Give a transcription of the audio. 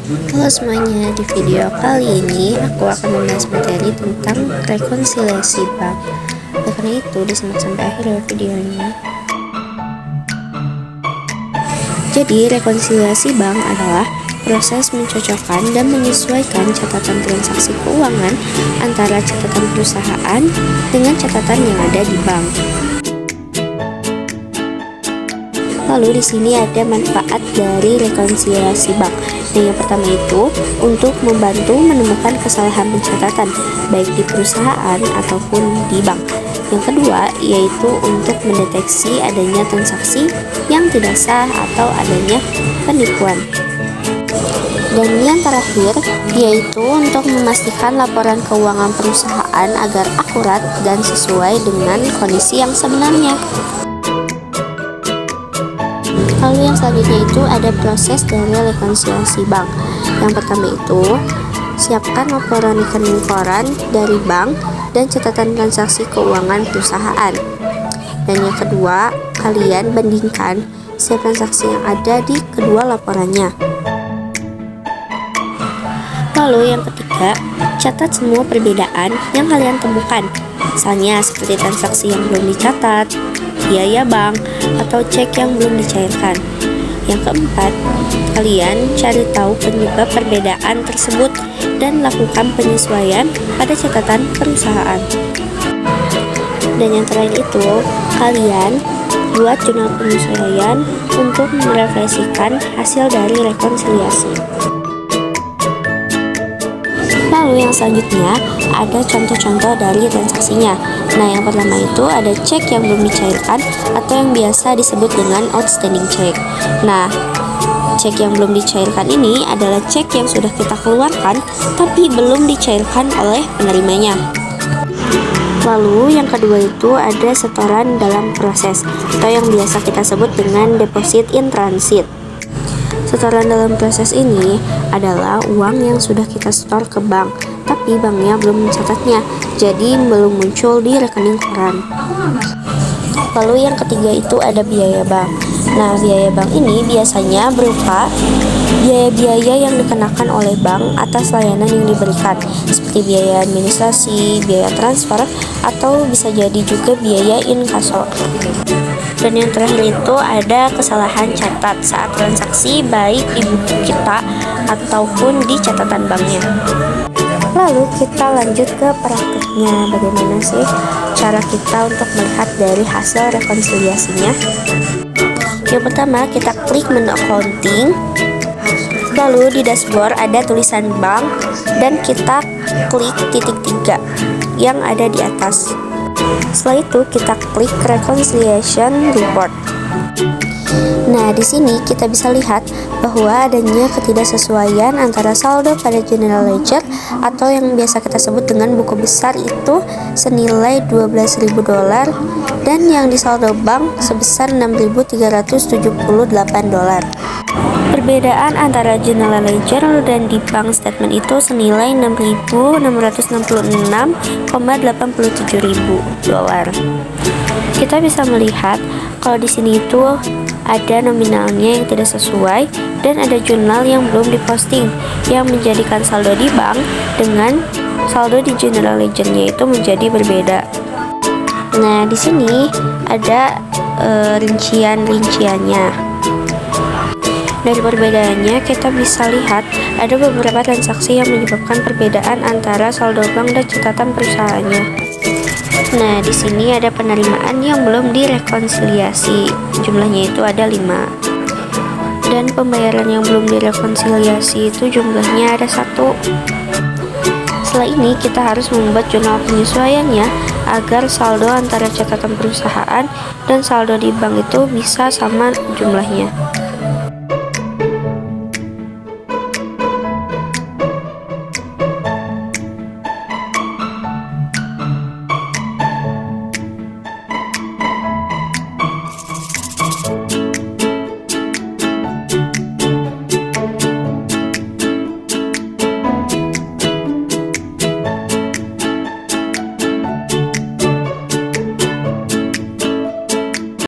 Halo semuanya, di video kali ini aku akan membahas materi tentang rekonsiliasi bank. Oleh karena itu, disimak sampai akhir ya videonya. Jadi, rekonsiliasi bank adalah proses mencocokkan dan menyesuaikan catatan transaksi keuangan antara catatan perusahaan dengan catatan yang ada di bank. Lalu di sini ada manfaat dari rekonsiliasi bank. Yang pertama itu untuk membantu menemukan kesalahan pencatatan baik di perusahaan ataupun di bank. Yang kedua yaitu untuk mendeteksi adanya transaksi yang tidak sah atau adanya penipuan. Dan yang terakhir yaitu untuk memastikan laporan keuangan perusahaan agar akurat dan sesuai dengan kondisi yang sebenarnya. Lalu yang selanjutnya itu ada proses dari rekonsiliasi bank. Yang pertama itu siapkan laporan rekening koran dari bank dan catatan transaksi keuangan perusahaan. Dan yang kedua, kalian bandingkan setiap transaksi yang ada di kedua laporannya. Lalu yang ketiga, catat semua perbedaan yang kalian temukan. Misalnya seperti transaksi yang belum dicatat, biaya bank, atau cek yang belum dicairkan. Yang keempat, kalian cari tahu penyebab perbedaan tersebut dan lakukan penyesuaian pada catatan perusahaan. Dan yang terakhir itu, kalian buat jurnal penyesuaian untuk merefleksikan hasil dari rekonsiliasi. Lalu yang selanjutnya ada contoh-contoh dari transaksinya. Nah, yang pertama itu ada cek yang belum dicairkan atau yang biasa disebut dengan outstanding check. Nah, cek yang belum dicairkan ini adalah cek yang sudah kita keluarkan tapi belum dicairkan oleh penerimanya. Lalu yang kedua itu ada setoran dalam proses atau yang biasa kita sebut dengan deposit in transit. Setoran dalam proses ini adalah uang yang sudah kita setor ke bank, tapi banknya belum mencatatnya, jadi belum muncul di rekening koran. Lalu yang ketiga itu ada biaya bank. Nah, biaya bank ini biasanya berupa biaya-biaya yang dikenakan oleh bank atas layanan yang diberikan, seperti biaya administrasi, biaya transfer, atau bisa jadi juga biaya inkaso. Dan yang terakhir itu ada kesalahan catat saat transaksi baik di buku kita ataupun di catatan banknya. Lalu kita lanjut ke praktiknya. Bagaimana sih cara kita untuk melihat dari hasil rekonsiliasinya? Yang pertama kita klik menu accounting. Lalu di dashboard ada tulisan bank dan kita klik titik 3 yang ada di atas. Setelah itu kita klik reconciliation report. Nah, di sini kita bisa lihat bahwa adanya ketidaksesuaian antara saldo pada general ledger atau yang biasa kita sebut dengan buku besar itu senilai $12.000 dan yang di saldo bank sebesar $6.378. Perbedaan antara general ledger dan di bank statement itu senilai $6.666,87.000. Kita bisa melihat kalau di sini itu ada nominalnya yang tidak sesuai dan ada jurnal yang belum diposting yang menjadikan saldo di bank dengan saldo di general ledger-nya itu menjadi berbeda. Nah, di sini ada rincian-rinciannya. Dari perbedaannya kita bisa lihat ada beberapa transaksi yang menyebabkan perbedaan antara saldo bank dan catatan perusahaannya. Nah, di sini ada penerimaan yang belum direkonsiliasi. Jumlahnya itu ada 5. Dan pembayaran yang belum direkonsiliasi itu jumlahnya ada 1. Setelah ini kita harus membuat jurnal penyesuaiannya agar saldo antara catatan perusahaan dan saldo di bank itu bisa sama jumlahnya.